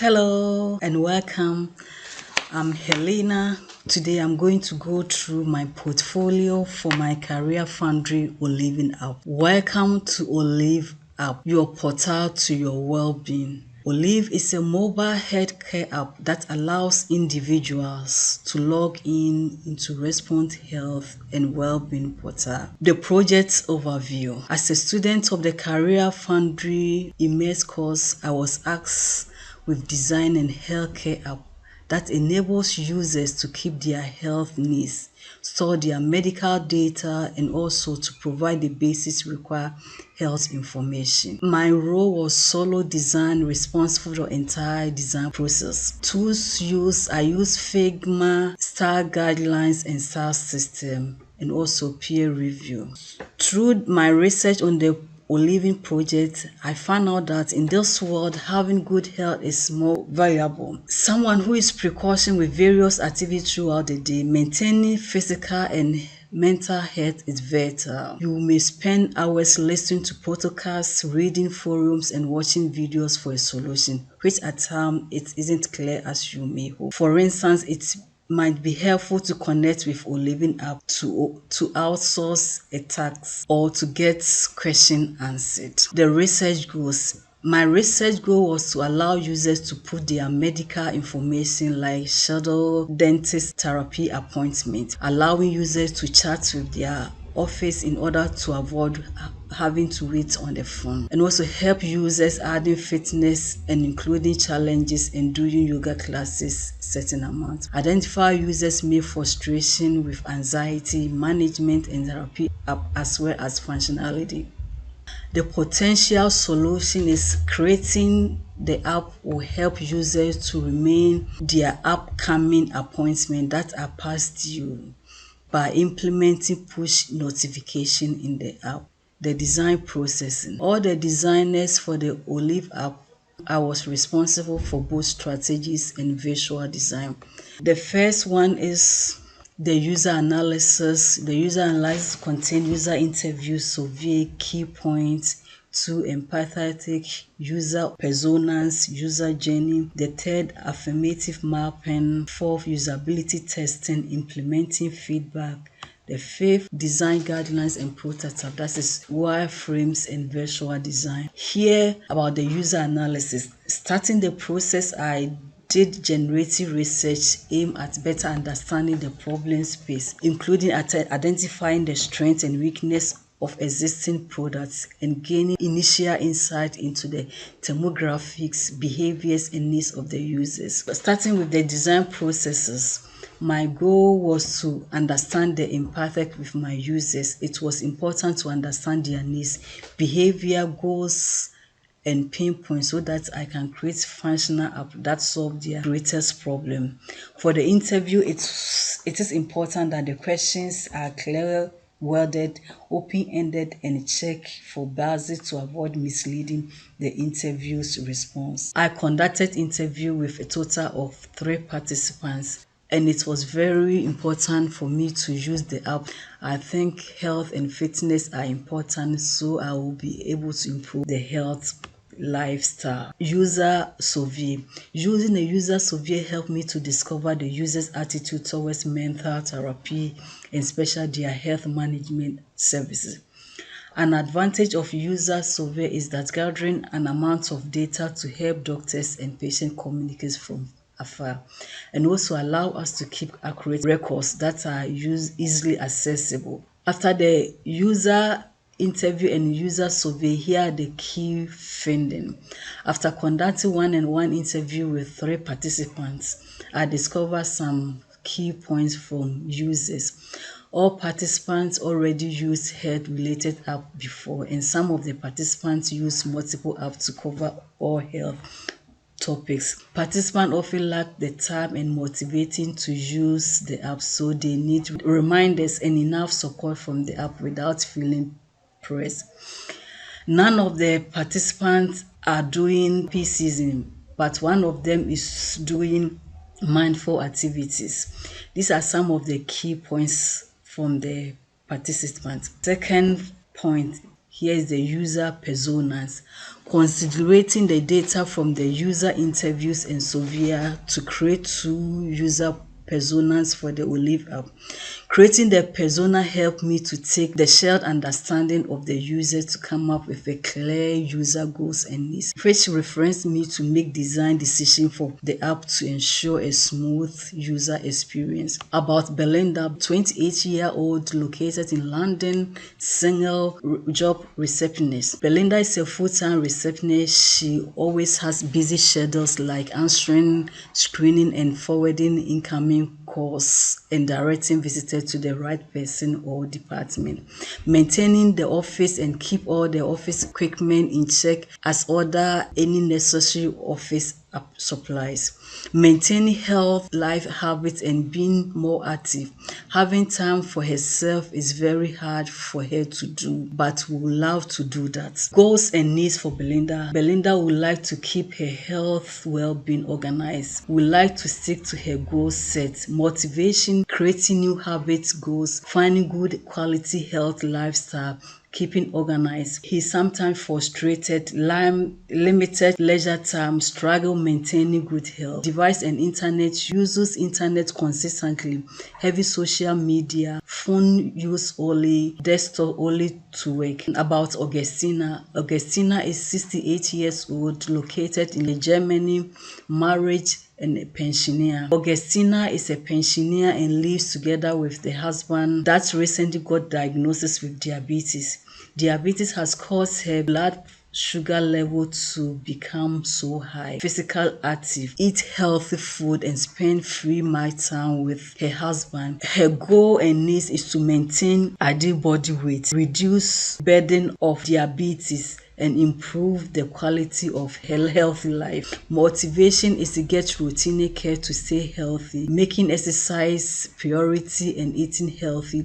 Hello and welcome. I'm Helena. Today I'm going to go through my portfolio for my career foundry Oliving app. Welcome to Olive app, your portal to your well-being. Olive is a mobile healthcare app that allows individuals to log in into Respond Health and Wellbeing portal. The project overview. As a student of the Career Foundry immerse course, I was asked with design and healthcare app that enables users to keep their health needs, store their medical data, and also to provide the basics required health information. My role was solo design, responsible for the entire design process. Tools used, I use Figma, Star Guidelines, and Star System, and also peer review. Through my research on the Oliving project, I found out that in this world, having good health is more valuable. Someone who is precaution with various activities throughout the day, maintaining physical and mental health is vital. You may spend hours listening to podcasts, reading forums, and watching videos for a solution, which at times it isn't clear as you may hope. For instance, it might be helpful to connect with Oliving app to outsource a task or to get question answered. The research goals. My research goal was to allow users to put their medical information like schedule dentist therapy appointment, allowing users to chat with their office in order to avoid having to wait on the phone, and also help users adding fitness and including challenges in doing yoga classes certain amount. Identify users may frustration with anxiety management and therapy app as well as functionality. The potential solution is creating the app will help users to remain their upcoming appointments that are past due by implementing push notification in the app. The design processing. All the designers for the Olive app, I was responsible for both strategies and visual design. The first one is the user analysis. The user analysis contains user interviews, survey, key points, two empathetic user personas, user journey. The third, affirmative mapping. Fourth, usability testing, implementing feedback. The fifth, design guidelines and prototype. That is wireframes and visual design. Here about the user analysis. Starting the process, I did generative research aimed at better understanding the problem space, including identifying the strengths and weakness of existing products and gaining initial insight into the demographics, behaviors, and needs of the users. Starting with the design processes, my goal was to understand the impact with my users. It was important to understand their needs, behavior, goals, and pinpoint so that I can create functional app that solve their greatest problem. For the interview, it is important that the questions are clear, worded, open-ended, and check for biases to avoid misleading the interview's response. I conducted interview with a total of 3 participants, and it was very important for me to use the app. I think health and fitness are important, so I will be able to improve the health lifestyle. User survey. Using a user survey helped me to discover the user's attitude towards mental therapy and especially their health management services. An advantage of user survey is that gathering an amount of data to help doctors and patients communicate from afar, and also allow us to keep accurate records that are easily accessible. After the user interview and user survey, here are the key findings. After conducting one-on-one interview with 3 participants, I discovered some key points from users. All participants already used health-related apps before, and some of the participants use multiple apps to cover all health topics. Participants often lack the time and motivating to use the app, so they need reminders and enough support from the app without feeling pressed. None of the participants are doing peak season, but one of them is doing mindful activities. These are some of the key points from the participants. Second point, Here is the user personas. Considering the data from the user interviews and survey to create 2 user personas for the Olive app. Creating the persona helped me to take the shared understanding of the user to come up with a clear user goals and needs, which referenced me to make design decisions for the app to ensure a smooth user experience. About Belinda, 28-year-old located in London, single job receptionist. Belinda is a full-time receptionist. She always has busy schedules like answering, screening, and forwarding incoming calls and directing visitors to the right person or department, maintaining the office and keep all the office equipment in check as order any necessary office supplies, maintaining health, life habits, and being more active. Having time for herself is very hard for her to do, but we would love to do that. Goals and needs for Belinda. Belinda would like to keep her health well-being organized. Would like to stick to her goal set. Motivation, creating new habits, goals, finding good quality health lifestyle, keeping organized. He's sometimes frustrated, limited leisure time, struggle maintaining good health. Device and internet, uses internet consistently, heavy social media, phone use only, desktop only to work. About Augustina. Augustina is 68 years old, located in Germany, marriage and a pensioner. Augustina is a pensioner and lives together with the husband that recently got diagnosis with diabetes. Diabetes has caused her blood sugar level to become so high. Physical active, eat healthy food, and spend free night time with her husband. Her goal and needs is to maintain ideal body weight, reduce burden of diabetes, and improve the quality of her healthy life. Motivation is to get routine care to stay healthy, making exercise priority and eating healthy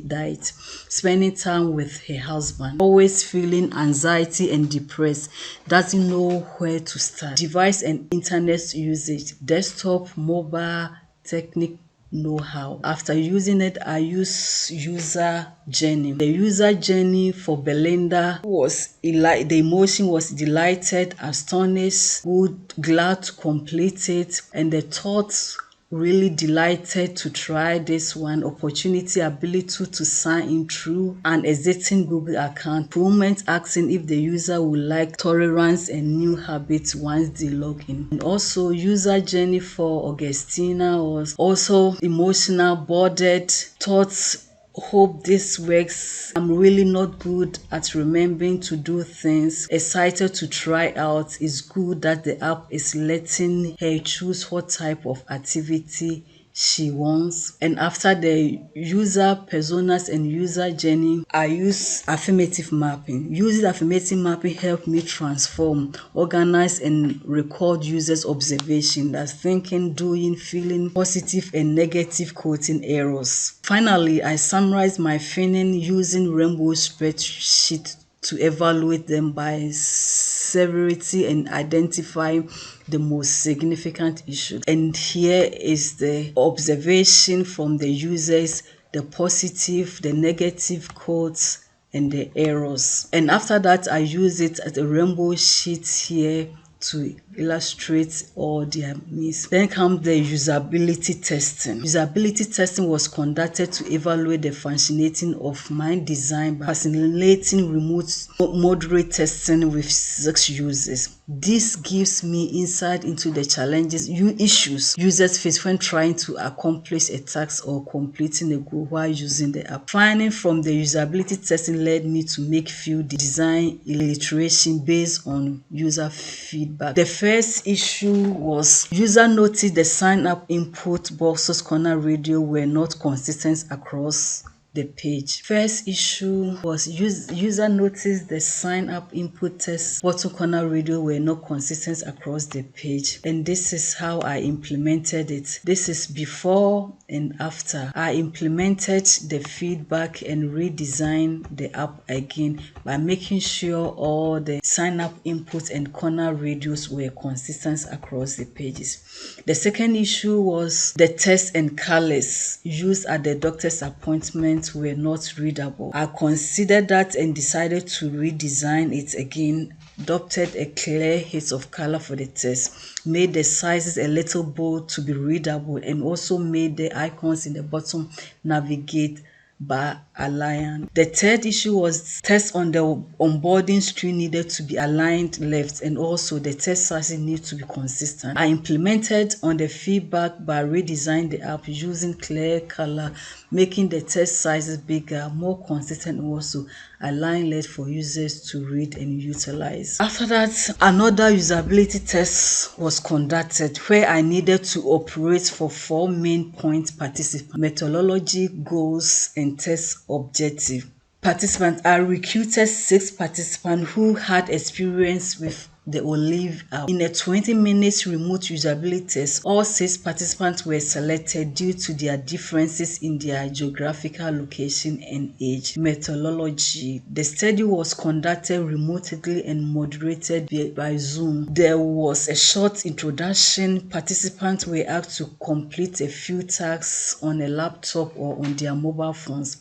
diet, spending time with her husband, always feeling anxiety and depressed, doesn't know where to start. Device and internet usage, desktop, mobile, technique, know-how. After using it, I use user journey. The user journey for Belinda was the emotion was delighted, astonished, good, glad to complete it, and the thoughts really delighted to try this one. Opportunity, ability to sign in through an existing Google account. Improvement, asking if the user would like tolerance and new habits once they log in. And also user journey for Augustina was also emotional, boarded, thoughts, hope this works. I'm really not good at remembering to do things. Excited to try out. It's good that the app is letting her choose what type of activity she wants. And after the user personas and user journey, I use affirmative mapping. Using affirmative mapping helped me transform, organize, and record users' observation. That's thinking, doing, feeling, positive and negative coding errors. Finally, I summarize my feeling using rainbow spreadsheet to evaluate them by severity and identify the most significant issues. And here is the observation from the users, the positive, the negative codes, and the errors. And after that, I use it as a rainbow sheet here to illustrate all their needs. Then comes the usability testing. Usability testing was conducted to evaluate the functioning of my design by facilitating remote moderate testing with 6 users. This gives me insight into the challenges, issues users face when trying to accomplish a task or completing a goal while using the app. Finding from the usability testing led me to make few design iteration based on user feedback. The first issue was user noticed the sign up input boxes corner radio were not consistent across the page. First issue was user noticed the sign up input text bottom corner radio were not consistent across the page, and this is how I implemented it. This is before and after. I implemented the feedback and redesigned the app again by making sure all the sign up inputs and corner radios were consistent across the pages. The second issue was the text and colors used at the doctor's appointment participants were not readable. I considered that and decided to redesign it again, adopted a clear hint of color for the text, made the sizes a little bold to be readable, and also made the icons in the bottom navigate by aligned. The third issue was text on the onboarding screen needed to be aligned left, and also the text sizes need to be consistent. I implemented on the feedback by redesigning the app using clear color, making the text sizes bigger, more consistent, and also align left for users to read and utilize. After that, another usability test was conducted where I needed to operate for 4 main points: participant, methodology, goals, and test objective. Participants, I recruited 6 participants who had experience with the Olive app. In a 20-minute remote usability test, all 6 participants were selected due to their differences in their geographical location and age. Methodology. The study was conducted remotely and moderated by Zoom. There was a short introduction. Participants were asked to complete a few tasks on a laptop or on their mobile phones.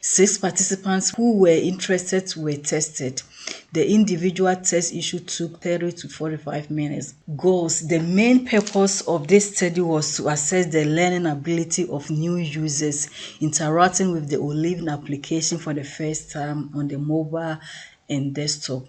6 participants who were interested were tested. The individual test issue took 30 to 45 minutes. Goals. The main purpose of this study was to assess the learning ability of new users interacting with the Olive application for the first time on the mobile and desktop.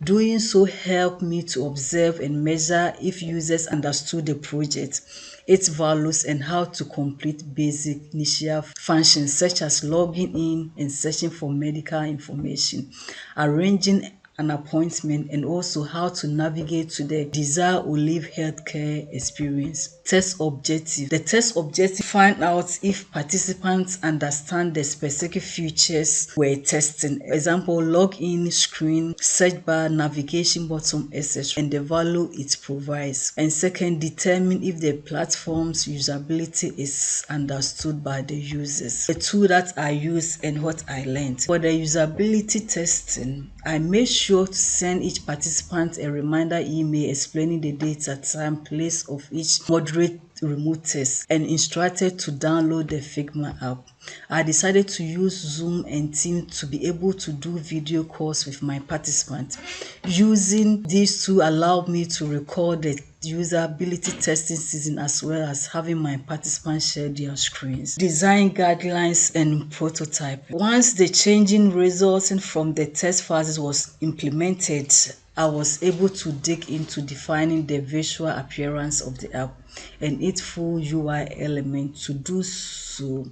Doing so helped me to observe and measure if users understood the project, its values, and how to complete basic initial functions such as logging in and searching for medical information, arranging an appointment, and also how to navigate to the desired Olive healthcare experience. Test objective. The test objective find out if participants understand the specific features we're testing. Example, login screen, search bar, navigation button, etc., and the value it provides. And second, determine if the platform's usability is understood by the users. The tool that I use and what I learned. For the usability testing, I made sure to send each participant a reminder email explaining the date, time, place of each moderate remote test, and instructed to download the Figma app. I decided to use Zoom and Teams to be able to do video calls with my participants. Using these two allowed me to record the usability testing season as well as having my participants share their screens. Design guidelines and prototype. Once the changing resulting from the test phases was implemented, I was able to dig into defining the visual appearance of the app and its full UI element. To do so,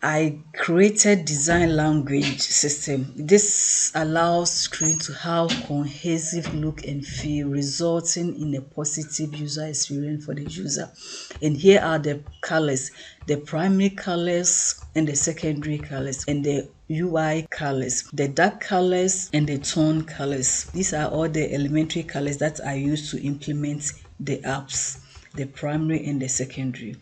I created design language system. This allows screen to have cohesive look and feel, resulting in a positive user experience for the user. And here are the colors: the primary colors and the secondary colors, and the UI colors, the dark colors and the tone colors. These are all the elementary colors that I use to implement the apps, the primary and the secondary.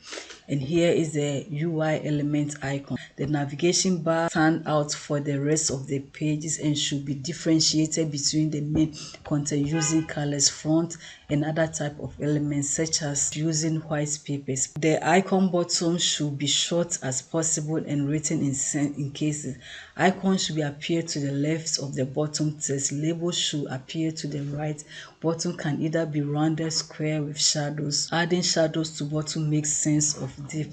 And here is the UI element icon. The navigation bar stand out for the rest of the pages and should be differentiated between the main content using colors, font, and other type of elements such as using white papers. The icon button should be short as possible and written in cases. Icons should appear to the left of the bottom text. Labels should appear to the right. Bottom can either be rounded, square with shadows. Adding shadows to bottom makes sense of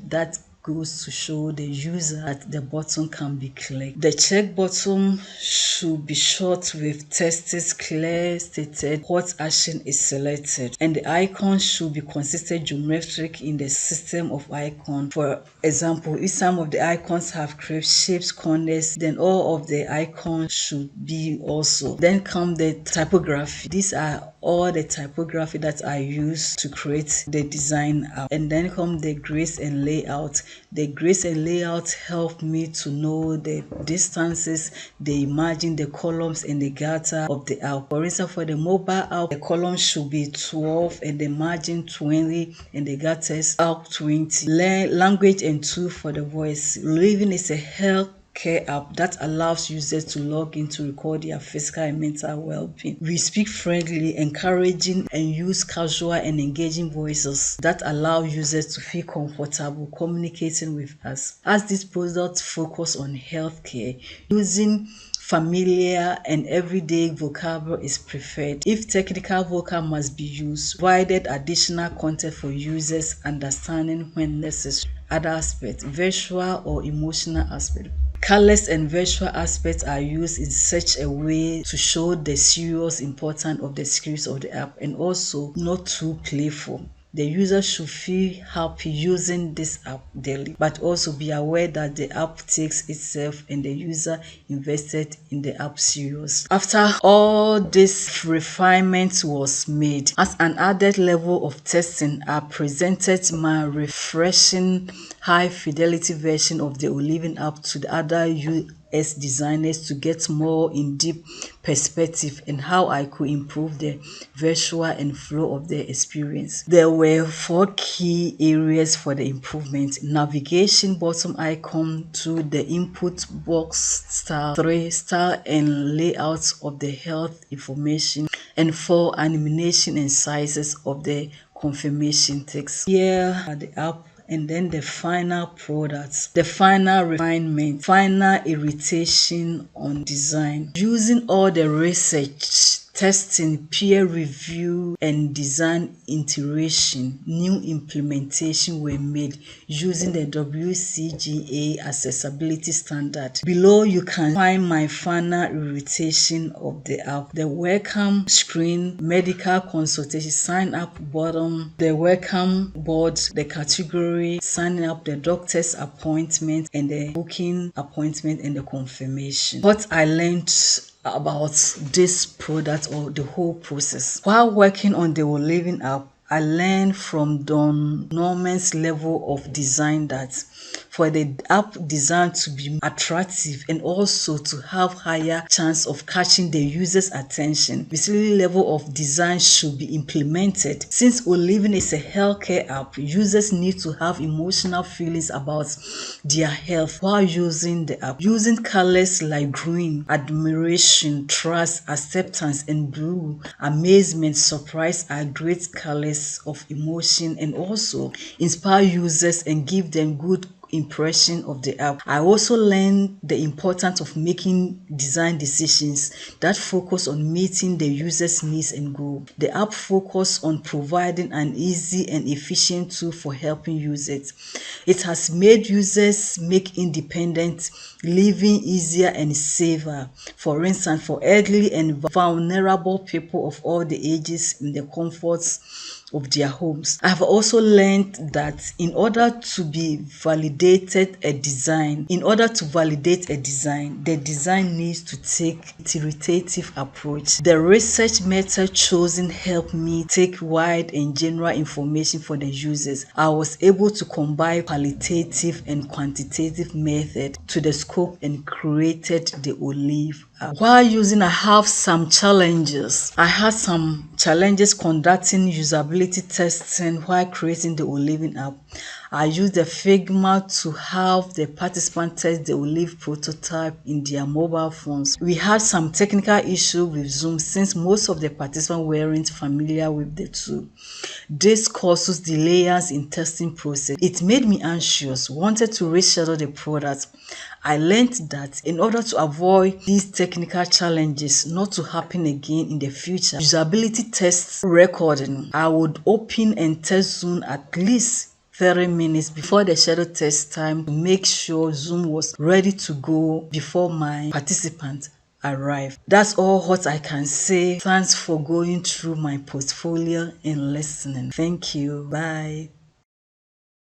that goes to show the user that the button can be clicked. The check button should be short with text clear stated what action is selected, and the icon should be consistent geometric in the system of icon. For example, if some of the icons have curved shapes, corners, then all of the icons should be also. Then come the typography. These are all the typography that I use to create the design app. And then come the grids and layout. The grids and layout help me to know the distances, the margin, the columns, and the gutter of the app. For instance, for the mobile app, the columns should be 12 and the margin 20 and the gutters out 20. Language and tool for the voice. Living is a health care app that allows users to log in to record their physical and mental well-being. We speak friendly, encouraging, and use casual and engaging voices that allow users to feel comfortable communicating with us. As this product focus on healthcare, using familiar and everyday vocabulary is preferred. If technical vocab must be used, provided additional content for users' understanding when necessary. Other aspects, visual or emotional aspect. Colors and visual aspects are used in such a way to show the serious importance of the scripts of the app and also not too playful. The user should feel happy using this app daily, but also be aware that the app takes itself and the user invested in the app serious. After all this refinement was made, as an added level of testing, I presented my refreshing high fidelity version of the Olivin app to the other US designers to get more in-depth perspective and how I could improve the visual and flow of the experience. There were 4 key areas for the improvement: navigation bottom icon, 2 the input box style, 3 style and layout of the health information, and 4 animation and sizes of the confirmation text. Here are the app and then the final products, the final refinement, final irritation on design. Using all the research, testing, peer review, and design iteration, new implementation were made using the WCGA accessibility standard. Below you can find my final irritation of the app: the welcome screen, medical consultation, sign up button, the welcome board, the category, signing up, the doctor's appointment, and the booking appointment and the confirmation. What I learned about this product or the whole process while working on the Olivin app, I learned from Don Norman's level of design that for the app design to be attractive and also to have higher chance of catching the user's attention, basically level of design should be implemented. Since Olivin is a healthcare app, users need to have emotional feelings about their health while using the app. Using colors like green, admiration, trust, acceptance, and blue, amazement, surprise are great colors of emotion and also inspire users and give them good impression of the app. I also learned the importance of making design decisions that focus on meeting the user's needs and goals. The app focused on providing an easy and efficient tool for helping users. It has made users make independent living easier and safer. For instance, for elderly and vulnerable people of all the ages in the comforts of their homes. I have also learned that in order to validate a design, the design needs to take iterative approach. The research method chosen helped me take wide and general information for the users. I was able to combine qualitative and quantitative method to the scope and created the Olive app. While using, I have some challenges. I had some challenges conducting usability testing while creating the Olivin app. I used the Figma to have the participants test the Olive prototype in their mobile phones. We had some technical issue with Zoom since most of the participants weren't familiar with the tool. This causes delays in testing process. It made me anxious, wanted to reschedule the product. I learned that in order to avoid these technical challenges not to happen again in the future, usability test recording, I would open and test Zoom at least 30 minutes before the scheduled test time to make sure Zoom was ready to go before my participants arrived. That's all what I can say. Thanks for going through my portfolio and listening. Thank you. Bye.